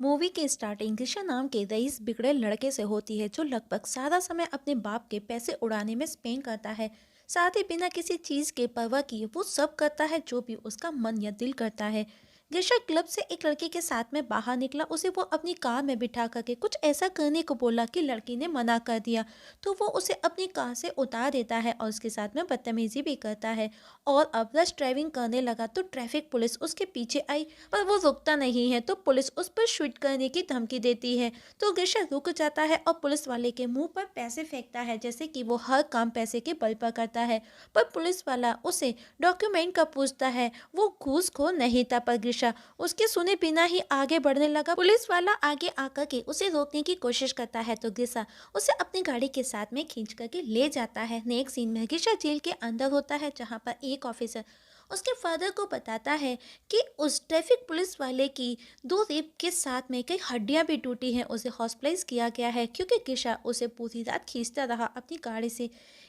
Movie की starting गिशा नाम के रईस बिगड़े लड़के से होती है जो लगभग सारा समय अपने बाप के पैसे उड़ाने में स्पेंड करता है। साथ ही बिना किसी चीज के परवाह किए वो सब करता है जो भी उसका मन या दिल करता है। गिशा क्लब से एक लड़की के साथ में बाहर निकला, उसे वो अपनी कार में बिठा करके कुछ ऐसा करने को बोला कि लड़की ने मना कर दिया। तो वो उसे अपनी कार से उतार देता है और उसके साथ में बदतमीजी भी करता है। और अब रश ड्राइविंग करने लगा तो ट्रैफिक पुलिस उसके पीछे आई, पर वो रुकता नहीं है तो पुलिस उस पर शूट करने की धमकी देती है। तो गिरशा रुक जाता है और पुलिस वाले के मुंह पर पैसे फेंकता है, जैसे कि वो हर काम पैसे के बल पर करता है। पर पुलिस वाला उसे डॉक्यूमेंट का पूछता है, वो घूसखोर नहीं था। पर गिरशा उसके सुने बिना ही आगे बढ़ने लगा। पुलिस वाला आगे आकर के उसे रोकने की कोशिश करता है तो गिरशा उसे अपनी गाड़ी के साथ में खींच करके ले जाता है। नेक्स्ट सीन में गिरशा जेल के अंदर होता है, जहाँ पर एक ऑफिसर उसके फादर को बताता है कि उस ट्रैफिक पुलिस वाले की दो रेप के साथ में कई हड्डियां भी टूटी हैं, उसे हॉस्पिटलाइज किया गया है क्योंकि किशा उसे पूरी रात खींचता रहा अपनी गाड़ी से।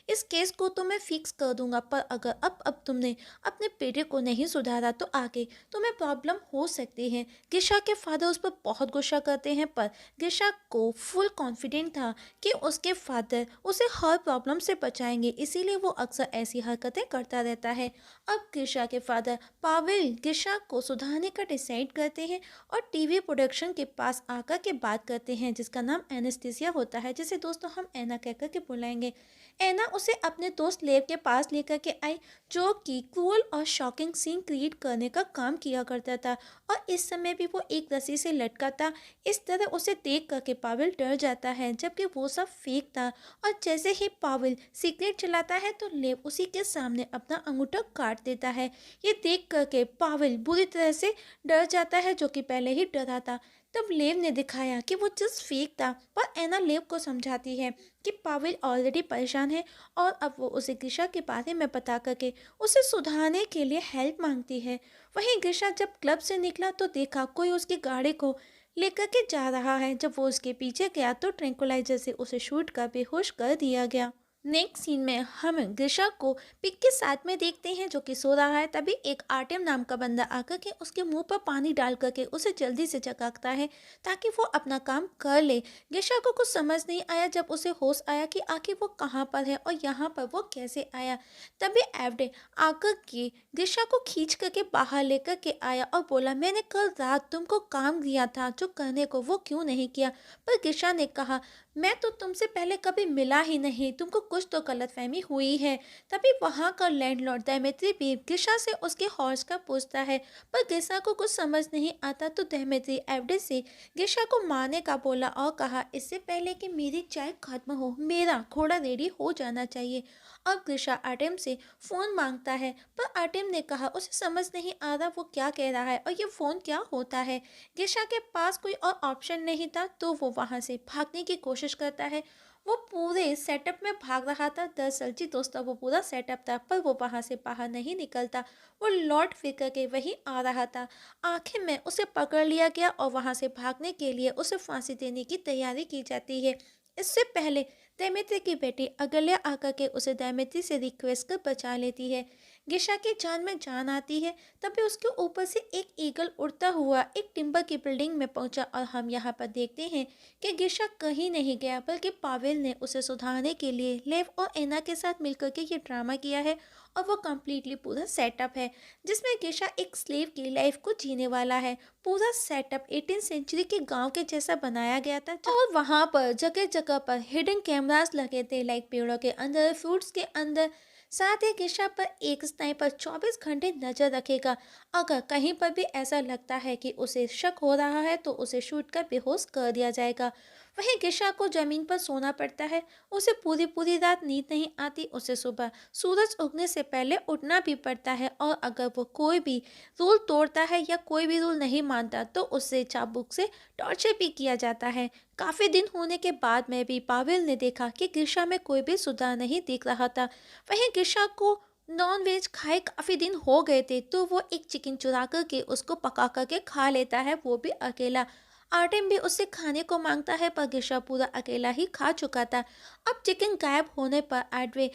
इस केस को तो मैं फिक्स कर दूंगा, पर अगर अब तुमने अपने बेटे को नहीं सुधारा तो आगे तुम्हें प्रॉब्लम हो सकती है। गिशा के फादर उस पर बहुत गुस्सा करते हैं, पर गिशा को फुल कॉन्फिडेंट था कि उसके फादर उसे हर प्रॉब्लम से बचाएंगे, इसीलिए वो अक्सर ऐसी हरकतें करता रहता है। अब गिशा के फादर पावेल गिशा को सुधारने का डिसाइड करते हैं और टीवी प्रोडक्शन के पास आकर के बात करते हैं, जिसका नाम एनेस्थीसिया होता है, जिसे दोस्तों हम एना कहकर के बुलाएंगे। एना उसे अपने दोस्त लेव के पास लेकर के आई, जो कि क्रूअल और शॉकिंग सीन क्रिएट करने का काम किया करता था और इस समय भी वो एक रस्सी से लटका था। इस तरह उसे देख करके पावेल डर जाता है, जबकि वो सब फेक था। और जैसे ही पावेल सीक्रेट चलाता है तो लेव उसी के सामने अपना अंगूठा काट देता है। ये देख करके पावेल बुरी तरह से डर जाता है, जो कि पहले ही डरा था। तब लेव ने दिखाया कि वो जस्ट फेक था, पर एना लेव को समझाती है कि पावेल ऑलरेडी परेशान है और अब वो उसे गिशा के बारे में बता करके उसे सुधारने के लिए हेल्प मांगती है। वहीं गिशा जब क्लब से निकला तो देखा कोई उसकी गाड़ी को लेकर के जा रहा है। जब वो उसके पीछे गया तो ट्रैंकुलाइजर से उसे शूट कर बेहोश कर दिया गया। नेक्स्ट सीन में हम गिशा को पिक के साथ में देखते हैं, जो कि सो रहा है। तभी एक आर्टिम नाम का बंदा आकर के उसके मुंह पर पानी डाल करके उसे जल्दी से जगाता है ताकि वो अपना काम कर ले। गिशा को कुछ समझ नहीं आया जब उसे होश आया कि आखिर वो कहाँ पर है और यहाँ पर वो कैसे आया। तभी एवडे आकर के गिशा को खींच करके बाहर लेकर के आया और बोला, मैंने कल रात तुमको काम दिया था जो करने को वो क्यों नहीं किया। पर गिशा ने कहा, मैं तो तुमसे पहले कभी मिला ही नहीं, तुमको कुछ तो गलतफहमी हुई है। तभी वहां का लैंडलॉर्ड दहमेत्री भी गिशा से उसके हॉर्स का पूछता है, पर गिशा को कुछ समझ नहीं आता तो दहमेत्री एवडे से गिशा को मारने का बोला और कहा, इससे पहले कि मेरी चाय खत्म हो मेरा घोड़ा रेडी हो जाना चाहिए। अब गिशा आर्टेम से फोन मांगता है, पर आर्टेम ने कहा उसे समझ नहीं आ रहा वो क्या कह रहा है और ये फोन क्या होता है। गिशा के पास कोई और ऑप्शन नहीं था तो वो वहां से भागने की कोशिश करता है। वो पूरे सेटअप में भाग रहा था, दरअसल जी दोस्तों वो पूरा सेटअप था, पर वो वहां से बाहर नहीं निकलता। वो लौट फिर के वहीं आ रहा था। आखिर में उसे पकड़ लिया गया और वहां से भागने के लिए उसे फांसी देने की तैयारी की जाती है। इससे पहले दैमित्री की बेटी अगल्या आकर के उसे दैमित्री से रिक्वेस्ट कर बचा लेती है। गिशा की जान में जान आती है। तभी उसके ऊपर से एक ईगल उड़ता हुआ एक टिम्बर की बिल्डिंग में पहुंचा और हम यहाँ पर देखते हैं कि गिशा कहीं नहीं गया, बल्कि पावेल ने उसे सुधारने के लिए लेव और एना के साथ मिलकर के ये ड्रामा किया है। और वो कम्प्लीटली पूरा सेटअप है जिसमें गिशा एक स्लेव की लाइफ को जीने वाला है। पूरा सेटअप 18 सेंचुरी के गांव के जैसा बनाया गया था और वहां पर जगह जगह पर हिडन कैमरास लगे थे, लाइक पेड़ों के अंदर, फ्रूट्स के अंदर। साथ ही गिशा पर एक स्नाइपर 24 घंटे नजर रखेगा। अगर कहीं पर भी ऐसा लगता है कि उसे शक हो रहा है तो उसे शूट कर बेहोश कर दिया जाएगा। वहीं गिशा को जमीन पर सोना पड़ता है, उसे पूरी पूरी रात नींद नहीं आती, उसे सुबह सूरज उगने से पहले उठना भी पड़ता है। और अगर वो कोई भी रूल तोड़ता है या कोई भी रूल नहीं मानता तो उससे चाबुक से टॉर्चर भी किया जाता है। काफ़ी दिन होने के बाद में भी पावेल ने देखा कि गिशा में कोई भी सुधार नहीं दिख रहा था। वहीं गिशा को नॉन वेज खाए काफ़ी दिन हो गए थे तो वो एक चिकन चुरा करके उसको पका करके खा लेता है, वो भी अकेला। आर्टेम भी उससे खाने को मांगता है, पर गिशा पूरा अकेला ही खा चुका था। अब चिकन गायब होने पर एडवे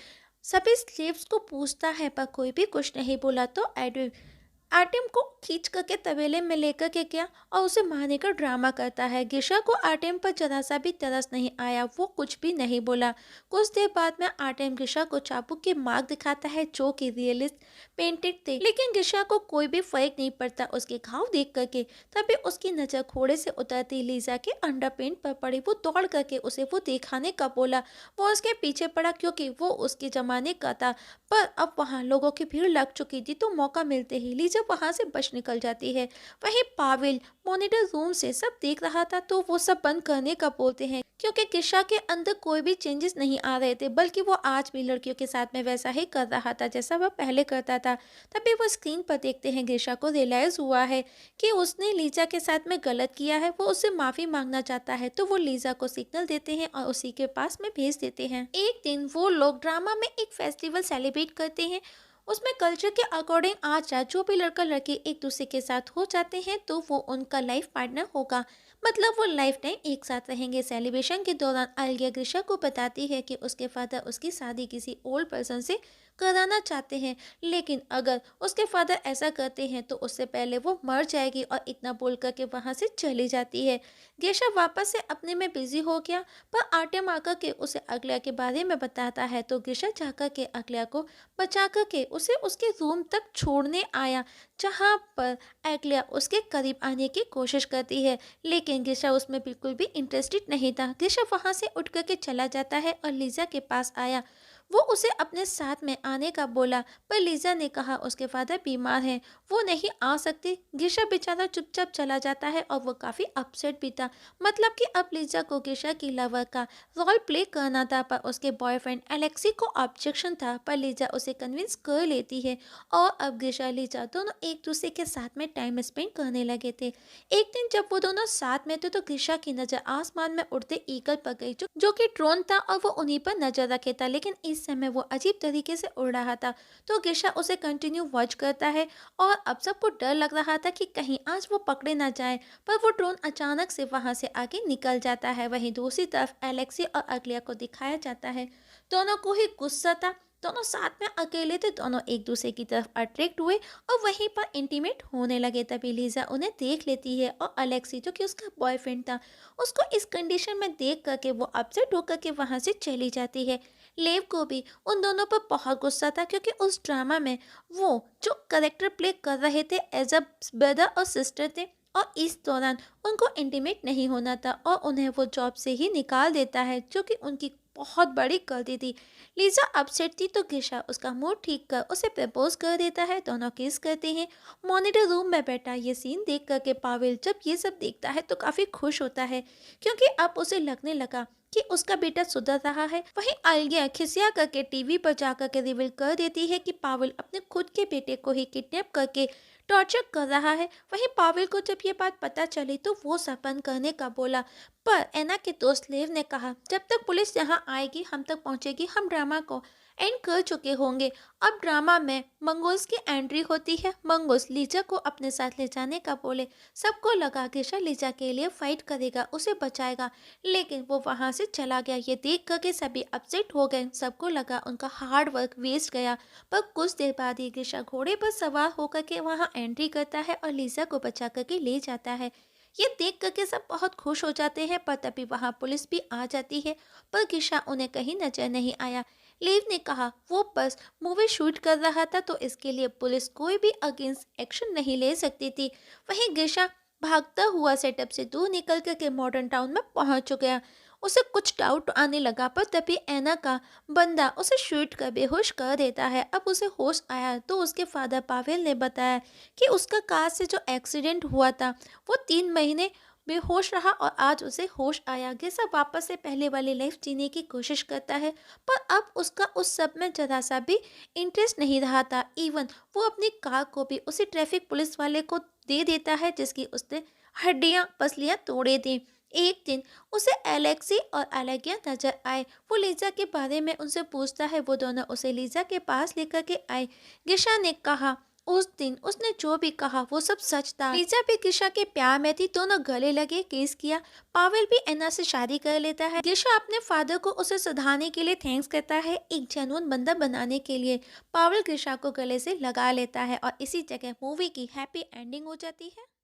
सभी स्लेव्स को पूछता है, पर कोई भी कुछ नहीं बोला। तो एडवे आर्टिम को खींच करके तबेले में लेकर के गया और उसे मारने का ड्रामा करता है। गिशा को आर्टिम पर जरा सा भी तरस नहीं आया, वो कुछ भी नहीं बोला। कुछ देर बाद में आर्टिम गिशा को चाबुक के मार्क दिखाता है जो कि रियलिस्ट पेंटेड थे, लेकिन गिशा को कोई भी फर्क नहीं पड़ता उसके घाव देख करके। तभी उसकी नजर घोड़े से उतरती लीजा के अंडर पेंट पर पड़ी। वो दौड़ करके उसे वो दिखाने का बोला। वो उसके पीछे पड़ा क्योंकि वो उसके जमाने का था, पर अब वहां लोगों की भीड़ लग चुकी थी, तो मौका मिलते ही लीजा वहां से बच निकल जाती है। वहीं पावेल मॉनिटर रूम से सब देख रहा था, तो वो सब बंद करने का बोलते हैं क्योंकि किशा के अंदर कोई भी चेंजेस नहीं आ रहे थे, बल्कि वो आज भी लड़कियों के साथ में वैसा ही कर रहा था जैसा वह पहले करता था। तभी वो स्क्रीन पर देखते हैं गिशा को रियलाइज हुआ है कि उसने लीजा के साथ में गलत किया है। वो उससे माफी मांगना चाहता है, तो वो लीजा को सिग्नल देते हैं और उसी के पास में भेज देते हैं। एक दिन वो लोग ड्रामा में एक फेस्टिवल सेलिब्रेट करते हैं। उसमें कल्चर के अकॉर्डिंग आज रात जो भी लड़का लड़की एक दूसरे के साथ हो जाते हैं, तो वो उनका लाइफ पार्टनर होगा, मतलब वो लाइफ टाइम एक साथ रहेंगे। सेलिब्रेशन के दौरान आलिया ग्रिशा को बताती है कि उसके फादर उसकी शादी किसी ओल्ड पर्सन से कराना चाहते हैं, लेकिन अगर उसके फादर ऐसा करते हैं तो उससे पहले वो मर जाएगी, और इतना बोल करके वहां से चली जाती है। गेशा वापस से अपने में बिजी हो गया, पर आर्टियम आकर के उसे अगलिया के बारे में बताता है, तो गेशा जाकर के अगलिया को बचा करके उसे उसके रूम तक छोड़ने आया, जहाँ पर अगलिया उसके करीब आने की कोशिश करती है, लेकिन गेशा उसमें बिल्कुल भी इंटरेस्टेड नहीं था। गेशा वहां से उठ करके चला जाता है और लीजा के पास आया। वो उसे अपने साथ में आने का बोला, पर लीजा ने कहा उसके फादर बीमार हैं, वो नहीं आ सकती। गिशा बेचारा चुपचाप चला जाता है और वो काफ़ी अपसेट भी था, मतलब कि अब लीजा को गिशा की लवर का रोल प्ले करना था, पर उसके बॉयफ्रेंड एलेक्सी को ऑब्जेक्शन था, पर लीजा उसे कन्विंस कर लेती है और अब गिशा लीजा दोनों एक दूसरे के साथ में टाइम स्पेंड करने लगे थे। एक दिन जब वो दोनों साथ में थे, तो गिशा की नज़र आसमान में उड़ते ईगल पर गई, जो कि ड्रोन था और वो उन्हीं पर नजर रखे था, लेकिन इस समय वो अजीब तरीके से उड़ रहा था। तो गिशा उसे कंटिन्यू वॉच करता है और अब सबको डर लग रहा था कि कहीं आज वो पकड़े ना जाए, पर वो ड्रोन अचानक से वहां से आगे निकल जाता है। वहीं दूसरी तरफ एलेक्सी और अगलिया को दिखाया जाता है, दोनों को ही गुस्सा था। दोनों साथ में अकेले थे, दोनों एक दूसरे की तरफ अट्रैक्ट हुए और वहीं पर इंटीमेट होने लगे। तभी लीजा उन्हें देख लेती है और अलेक्सी जो कि उसका बॉयफ्रेंड था, उसको इस कंडीशन में देख करके वो अपसेट होकर के वहां से चली जाती है। लेव को भी उन दोनों पर बहुत गुस्सा था, क्योंकि उस ड्रामा में वो जो करेक्टर प्ले कर रहे थे एज अ ब्रदर और सिस्टर थे, और इस दौरान उनको इंटीमेट नहीं होना था और उन्हें वो जॉब से ही निकाल देता है, जो कि उनकी बहुत बड़ी गलती थी। लीजा अपसेट थी, तो गिशा उसका मूड ठीक कर उसे प्रपोज कर देता है। दोनों किस करते हैं। मॉनिटर रूम में बैठा ये सीन देख करके पावेल जब ये सब देखता है तो काफी खुश होता है, क्योंकि अब उसे लगने लगा कि उसका बेटा सुधर रहा है। वहीं आलिया खिसिया करके टीवी पर जाकर के रिवील कर देती है कि पावेल अपने खुद के बेटे को ही किडनैप करके टॉर्चर कर रहा है। वहीं पावेल को जब ये बात पता चली तो वो सब बंद करने का बोला, पर एना के दोस्त लेव ने कहा जब तक पुलिस यहाँ आएगी हम तक पहुंचेगी, हम ड्रामा को एंड कर चुके होंगे। अब ड्रामा में मंगोस की एंट्री होती है। मंगोस लीजा को अपने साथ ले जाने का बोले। सबको लगा गिशा लीजा के लिए फाइट करेगा, उसे बचाएगा, लेकिन वो वहां से चला गया। ये देख करके सभी अपसेट हो गए, सबको लगा उनका हार्ड वर्क वेस्ट गया। पर कुछ देर बाद ही गिशा घोड़े पर सवार होकर के वहां एंट्री करता है और लीजा को बचा करके ले जाता है। ये देख करके सब बहुत खुश हो जाते हैं, पर तभी वहां पुलिस भी आ जाती है, पर गिशा उन्हें कहीं नजर नहीं आया। लीव ने कहा वो बस मूवी शूट कर रहा था, तो इसके लिए पुलिस कोई भी अगेंस्ट एक्शन नहीं ले सकती थी। वहीं गिशा भागता हुआ सेटअप से दूर निकल करके मॉडर्न टाउन में पहुंच गया। उसे कुछ डाउट आने लगा, पर तभी एना का बंदा उसे शूट कर बेहोश कर देता है। अब उसे होश आया तो उसके फादर पावेल ने बताया कि उसका कार से जो एक्सीडेंट हुआ था वो 3 महीने बेहोश रहा और आज उसे होश आया। गिसा वापस से पहले वाली लाइफ जीने की कोशिश करता है, पर अब उसका उस सब में जरा सा भी इंटरेस्ट नहीं रहा था। इवन वो अपनी कार को भी उसी ट्रैफिक पुलिस वाले को दे देता है जिसकी उसने हड्डियां पसलियां तोड़े थी। एक दिन उसे एलेक्सी और एलेगिया नजर आए। वो लीजा के बारे में उनसे पूछता है, वो दोनों उसे लीजा के पास लेकर के आए। गिशा ने कहा उस दिन उसने जो भी कहा वो सब सच था। लीजा भी गिशा के प्यार में थी, दोनों गले लगे, केस किया। पावेल भी एना से शादी कर लेता है। गिशा अपने फादर को उसे सुधारने के लिए थैंक्स कहता है, एक जेन्युइन बंदा बनाने के लिए। पावेल गिशा को गले से लगा लेता है और इसी जगह मूवी की हैप्पी एंडिंग हो जाती है।